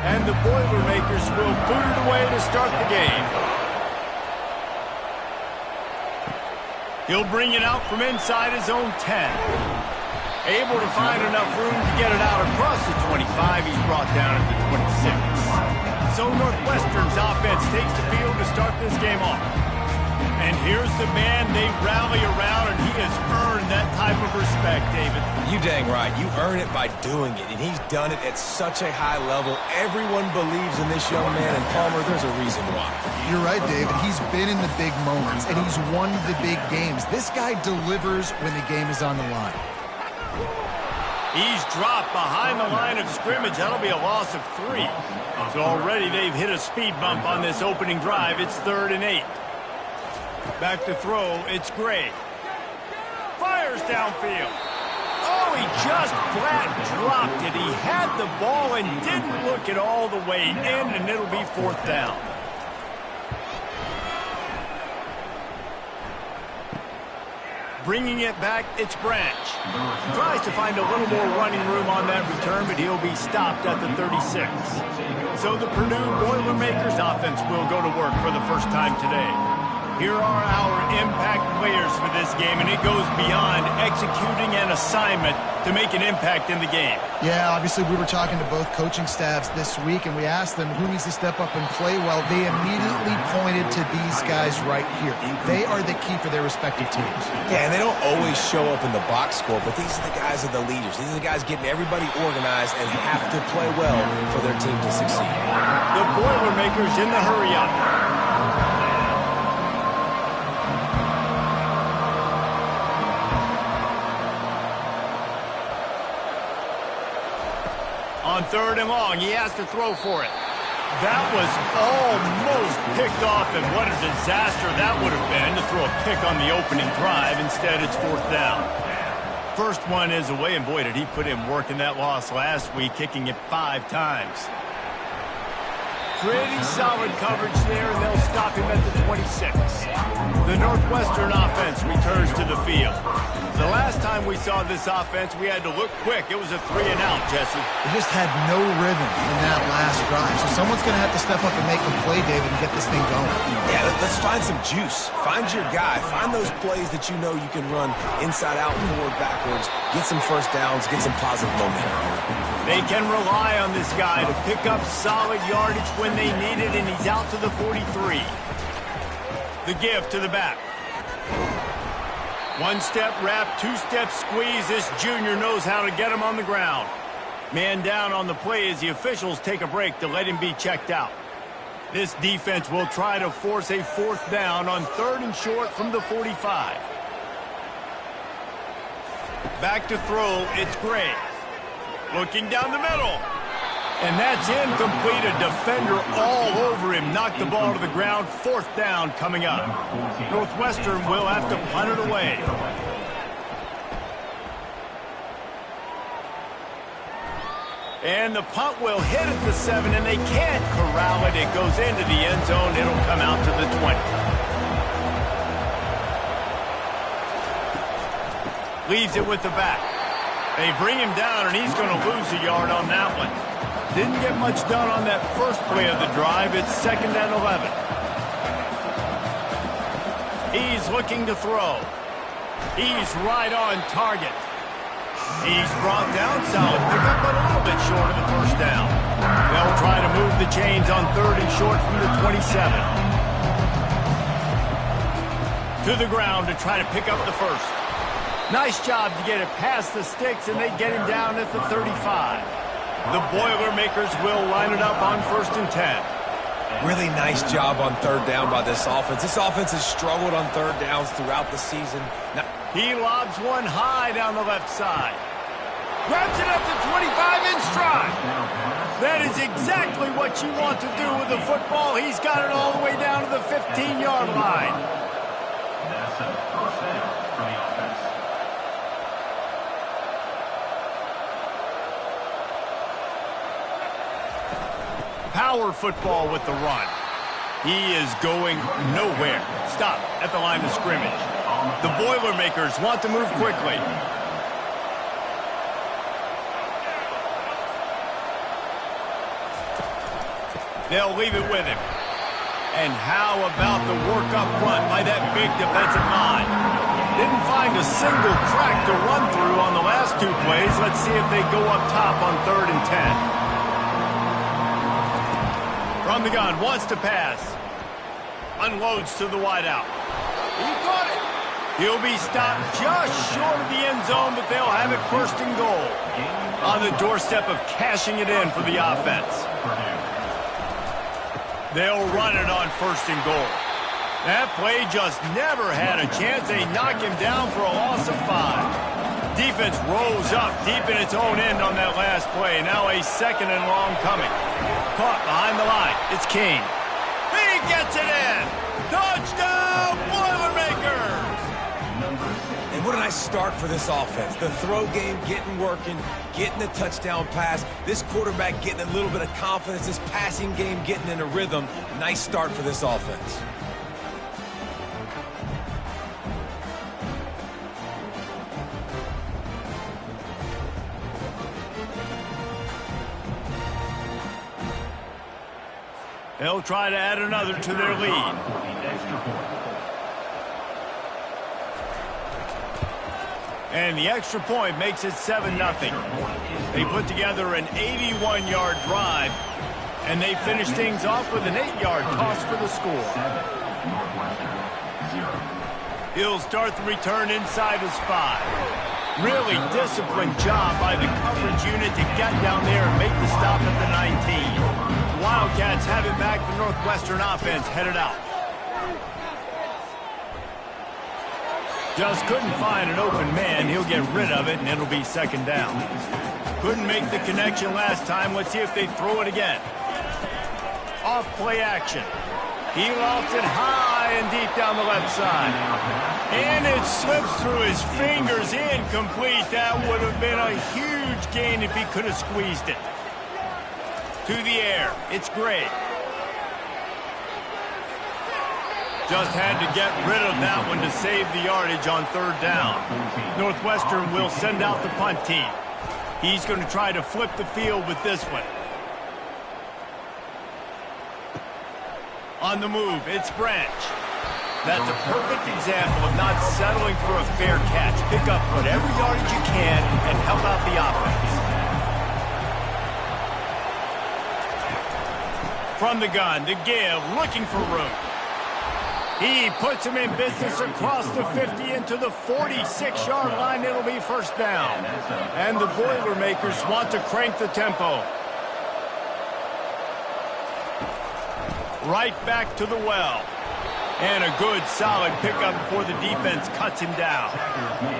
And the Boilermakers will boot it away to start the game. He'll bring it out from inside his own 10. Able to find enough room to get it out across the 25. He's brought down at the 26. So Northwestern's offense takes the field to start this game off. And here's the man they rally around, and he has earned that type of respect, David. You dang right. You earn it by doing it, and he's done it at such a high level. Everyone believes in this young man, and Palmer, there's a reason why. You're right, David. He's been in the big moments, and he's won the big games. This guy delivers when the game is on the line. He's dropped behind the line of scrimmage. That'll be a loss of 3. So already they've hit a speed bump on this opening drive. It's 3rd and 8. Back to throw, it's Gray. Fires downfield. Oh, he just flat dropped it. He had the ball and didn't look it all the way in, and it'll be 4th down. Bringing it back, it's Branch. Tries to find a little more running room on that return, but he'll be stopped at the 36. So the Purdue Boilermakers offense will go to work for the first time today. Here are our impact players for this game, and it goes beyond executing an assignment to make an impact in the game. Yeah, obviously we were talking to both coaching staffs this week, and we asked them who needs to step up and play well. They immediately pointed to these guys right here. They are the key for their respective teams. Yeah, and they don't always show up in the box score, but these are the guys that are the leaders. These are the guys getting everybody organized and have to play well for their team to succeed. The Boilermakers in the hurry-up. On 3rd and long, he has to throw for it. That was almost picked off, and what a disaster that would have been to throw a pick on the opening drive. Instead, it's 4th down. First one is away, and boy, did he put in work in that loss last week, kicking it 5 times. Pretty solid coverage there, and they'll stop him at the 26. The Northwestern offense returns to the field. The last time we saw this offense, we had to look quick. It was a 3-and-out, Jesse. They just had no rhythm in that last drive. So someone's going to have to step up and make a play, David, and get this thing going. Yeah, let's find some juice. Find your guy. Find those plays that you know you can run inside out, forward, backwards. Get some first downs. Get some positive momentum. They can rely on this guy to pick up solid yardage when they need it, and he's out to the 43. The give to the back. 1-step wrap, 2-step squeeze. This junior knows how to get him on the ground. Man down on the play as the officials take a break to let him be checked out. This defense will try to force a 4th down on 3rd and short from the 45. Back to throw, it's Gray. Looking down the middle. And that's incomplete. A defender all over him. Knocked the ball to the ground. 4th down coming up. Northwestern will have to punt it away. And the punt will hit at the 7, and they can't corral it. It goes into the end zone. It'll come out to the 20. Leaves it with the back. They bring him down, and he's going to lose a yard on that one. Didn't get much done on that first play of the drive. It's 2nd and 11. He's looking to throw. He's right on target. He's brought down, solid pickup, but a little bit short of the first down. They'll try to move the chains on 3rd and short from the 27. To the ground to try to pick up the first. Nice job to get it past the sticks, and they get him down at the 35. The Boilermakers will line it up on 1st and 10. Really nice job on 3rd down by this offense. This offense has struggled on 3rd downs throughout the season. Now, he lobs one high down the left side. Grabs it up to 25 in stride. That is exactly what you want to do with the football. He's got it all the way down to the 15-yard line. That's a first down for the offense. Power football with the run. He is going nowhere. Stop at the line of scrimmage. The Boilermakers want to move quickly. They'll leave it with him. And how about the work up front by that big defensive line? Didn't find a single crack to run through on the last two plays. Let's see if they go up top on 3rd and 10. From the gun, wants to pass. Unloads to the wideout. He caught it. He'll be stopped just short of the end zone, but they'll have it 1st and goal. On the doorstep of cashing it in for the offense. They'll run it on 1st and goal. That play just never had a chance. They knock him down for a loss of 5. Defense rolls up deep in its own end on that last play. Now a 2nd and long coming. Caught behind the line. It's King. He gets it in. Touchdown, Boilermakers! And what a nice start for this offense. The throw game getting working, getting the touchdown pass. This quarterback getting a little bit of confidence. This passing game getting in a rhythm. Nice start for this offense. They'll try to add another to their lead. And the extra point makes it 7-0. They put together an 81-yard drive, and they finish things off with an 8-yard toss for the score. He'll start the return inside his 5. Really disciplined job by the coverage unit to get down there and make the stop at the 19. Wildcats have it back. The Northwestern offense headed out. Just couldn't find an open man. He'll get rid of it, and it'll be 2nd down. Couldn't make the connection last time. Let's see if they throw it again. Off play action. He lofts it high and deep down the left side. And it slips through his fingers, incomplete. That would have been a huge gain if he could have squeezed it. To the air. It's Gray. Just had to get rid of that one to save the yardage on 3rd down. Northwestern will send out the punt team. He's going to try to flip the field with this one. On the move, it's Branch. That's a perfect example of not settling for a fair catch. Pick up whatever yardage you can and help out the offense. From the gun, the give, looking for room. He puts him in business across the 50 into the 46-yard line. It'll be 1st down. And the Boilermakers want to crank the tempo. Right back to the well. And a good, solid pickup before the defense cuts him down.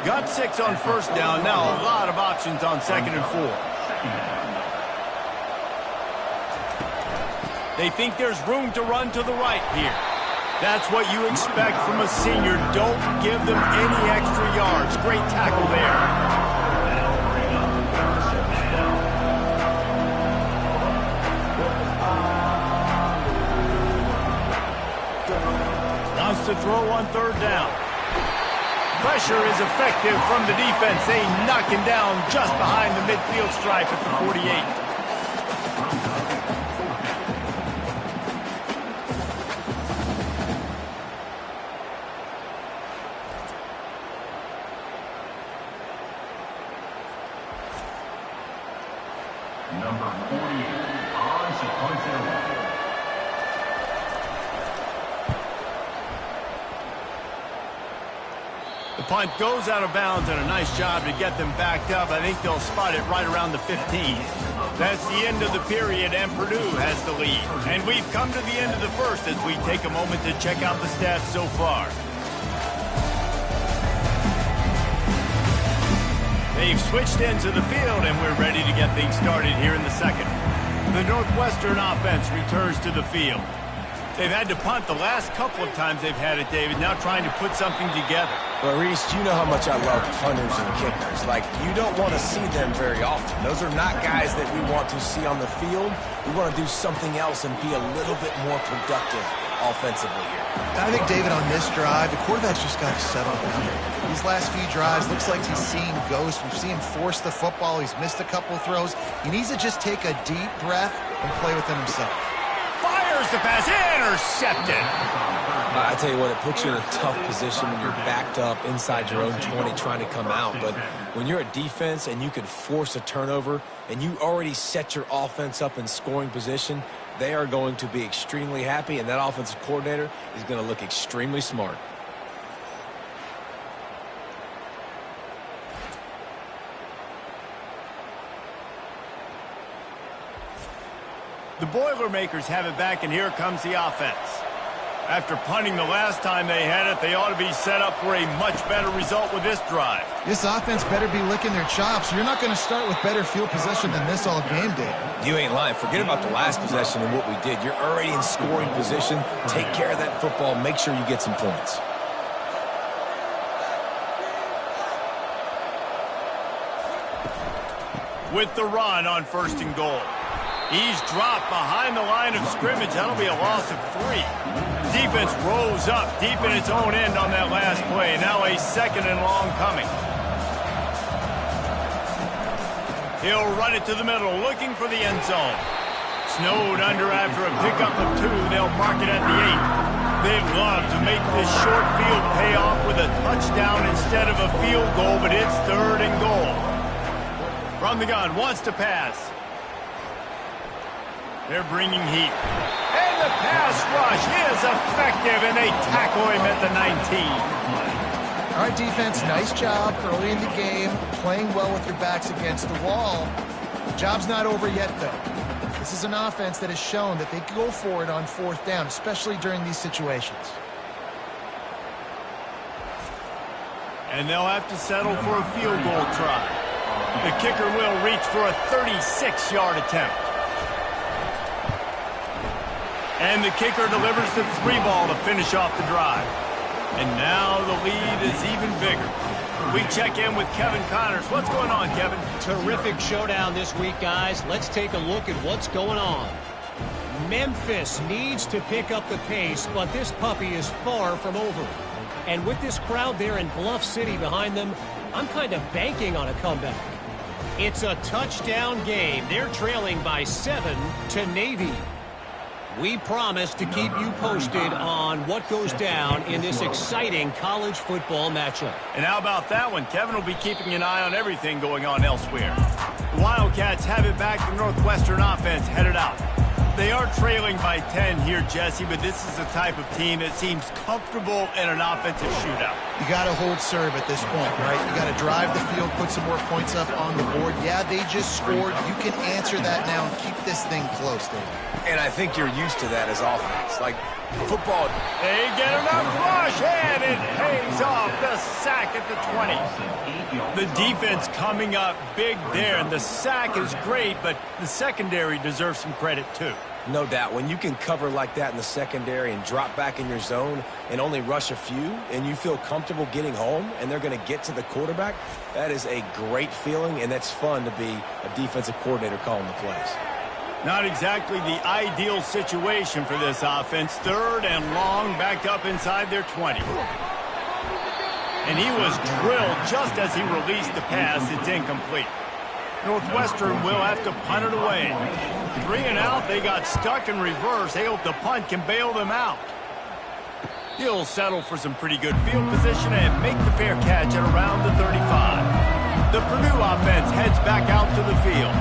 Got 6 on 1st down. Now a lot of options on 2nd and 4. They think there's room to run to the right here. That's what you expect from a senior. Don't give them any extra yards. Great tackle there. Wants to throw on 3rd down. Pressure is effective from the defense. They knock him down just behind the midfield stripe at the 48. Number 48 on sequential. The punt goes out of bounds, and a nice job to get them backed up. I think they'll spot it right around the 15. That's the end of the period, and Purdue has the lead. And we've come to the end of the first as we take a moment to check out the stats so far. They've switched ends of the field, and we're ready to get things started here in the 2nd. The Northwestern offense returns to the field. They've had to punt the last couple of times they've had it, David, now trying to put something together. But, Reese, you know how much I love punters and kickers. Like, you don't want to see them very often. Those are not guys that we want to see on the field. We want to do something else and be a little bit more productive offensively here. I think, David, on this drive, the quarterback's just got to settle down. These last few drives, looks like he's seeing ghosts. We've seen him force the football. He's missed a couple of throws. He needs to just take a deep breath and play within himself. Fires the pass, intercepted. I tell you what, it puts you in a tough position when you're backed up inside your own 20 trying to come out. But when you're a defense and you can force a turnover and you already set your offense up in scoring position, they are going to be extremely happy, and that offensive coordinator is going to look extremely smart. The Boilermakers have it back, and here comes the offense. After punting the last time they had it, they ought to be set up for a much better result with this drive. This offense better be licking their chops. You're not going to start with better field possession than this all game, Dave. You ain't lying. Forget about the last possession and what we did. You're already in scoring position. Take care of that football. Make sure you get some points. With the run on 1st and goal. He's dropped behind the line of scrimmage. That'll be a loss of 3. Defense rose up deep in its own end on that last play. Now a 2nd and long coming. He'll run it to the middle, looking for the end zone. Snowed under after a pickup of 2. They'll mark it at the 8. They'd love to make this short field pay off with a touchdown instead of a field goal, but it's 3rd and goal. From the gun, wants to pass. They're bringing heat. And the pass rush is effective, and they tackle him at the 19. All right, defense, nice job early in the game, playing well with your backs against the wall. The job's not over yet, though. This is an offense that has shown that they can go for it on 4th down, especially during these situations. And they'll have to settle for a field goal try. The kicker will reach for a 36-yard attempt. And the kicker delivers the 3 ball to finish off the drive. And now the lead is even bigger. We check in with Kevin Connors. What's going on, Kevin? Terrific showdown this week, guys. Let's take a look at what's going on. Memphis needs to pick up the pace, but this puppy is far from over. And with this crowd there in Bluff City behind them, I'm kind of banking on a comeback. It's a touchdown game. They're trailing by 7 to Navy. We promise to keep you posted on what goes down in this exciting college football matchup. And how about that one? Kevin will be keeping an eye on everything going on elsewhere. The Wildcats have it back. The Northwestern offense headed out. They are trailing by 10 here, Jesse, but this is the type of team that seems comfortable in an offensive shootout. You got to hold serve at this point, right? You got to drive the field, put some more points up on the board. Yeah, they just scored. You can answer that now and keep this thing close, Dave. And I think you're used to that as offense. Like football. They get enough rush, and it pays off. The sack at the 20. The defense coming up big there, and the sack is great, but the secondary deserves some credit too. No doubt. When you can cover like that in the secondary and drop back in your zone and only rush a few, and you feel comfortable getting home and they're going to get to the quarterback, that is a great feeling, and that's fun to be a defensive coordinator calling the plays. Not exactly the ideal situation for this offense. 3rd and long, back up inside their 20. And he was drilled just as he released the pass. It's incomplete. Northwestern will have to punt it away. 3 and out. They got stuck in reverse. They hope the punt can bail them out. He'll settle for some pretty good field position and make the fair catch at around the 35. The Purdue offense heads back out to the field.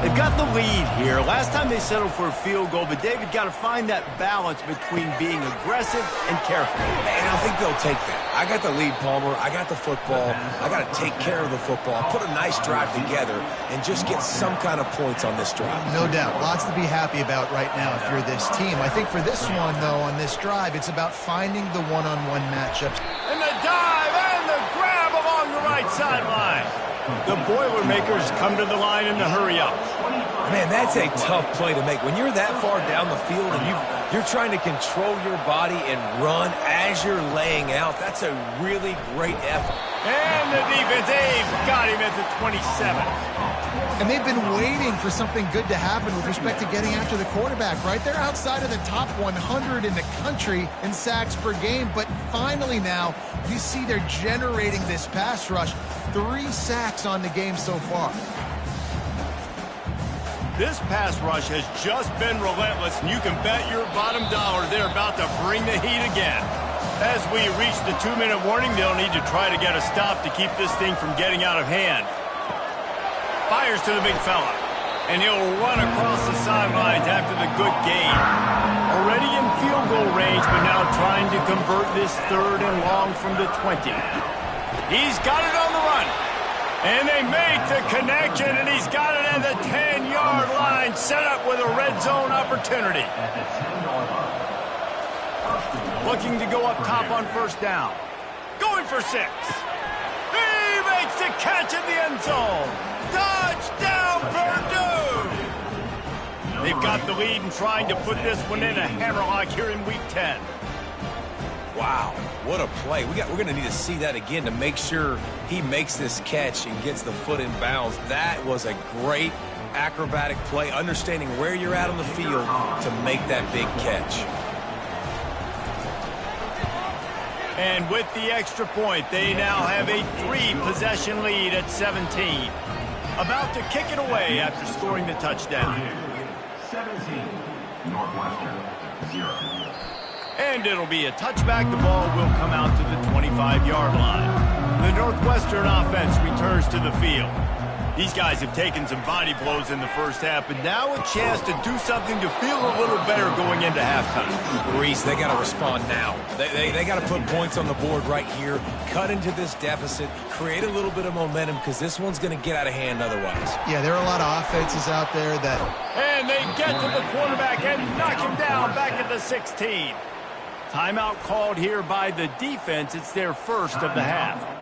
They've got the lead here. Last time they settled for a field goal, but David got to find that balance between being aggressive and careful. And I think they'll take that. I got the lead, Palmer. I got the football. I got to take care of the football, put a nice drive together, and just get some kind of points on this drive. No doubt. Lots to be happy about right now if you're this team. I think for this one, though, on this drive, it's about finding the one-on-one matchups. And the dive and the grab along the right sideline. The Boilermakers come to the line in the hurry-up. Man, that's a tough play to make. When you're that far down the field and you're trying to control your body and run as you're laying out, that's a really great effort. And the defense, they've got him at the 27. And they've been waiting for something good to happen with respect to getting after the quarterback, right? They're outside of the top 100 in the country in sacks per game, but finally now you see they're generating this pass rush. 3 sacks on the game so far. This pass rush has just been relentless, and you can bet your bottom dollar they're about to bring the heat again. As we reach the 2-minute warning, they'll need to try to get a stop to keep this thing from getting out of hand. Fires to the big fella, and he'll run across the sidelines after the good gain. Already in field goal range, but now trying to convert this 3rd and long from the 20. He's got it on the run. And they make the connection, and he's got it at the 10-yard line, set up with a red zone opportunity. Looking to go up top on 1st down. Going for 6. He makes the catch in the end zone. Touchdown, Purdue! They've got the lead and trying to put this one in a hammerlock here in Week 10. Wow, what a play. We're going to need to see that again to make sure he makes this catch and gets the foot in bounds. That was a great acrobatic play, understanding where you're at on the field to make that big catch. And with the extra point, they now have a 3-possession lead at 17. About to kick it away after scoring the touchdown. 17, Northwestern, 0. And it'll be a touchback. The ball will come out to the 25-yard line. The Northwestern offense returns to the field. These guys have taken some body blows in the first half, but now a chance to do something to feel a little better going into halftime. Reese, they got to respond now. They got to put points on the board right here, cut into this deficit, create a little bit of momentum, because this one's going to get out of hand otherwise. Yeah, there are a lot of offenses out there that... And they get to the quarterback and knock him down back at the 16. Timeout called here by the defense. It's their first of the half.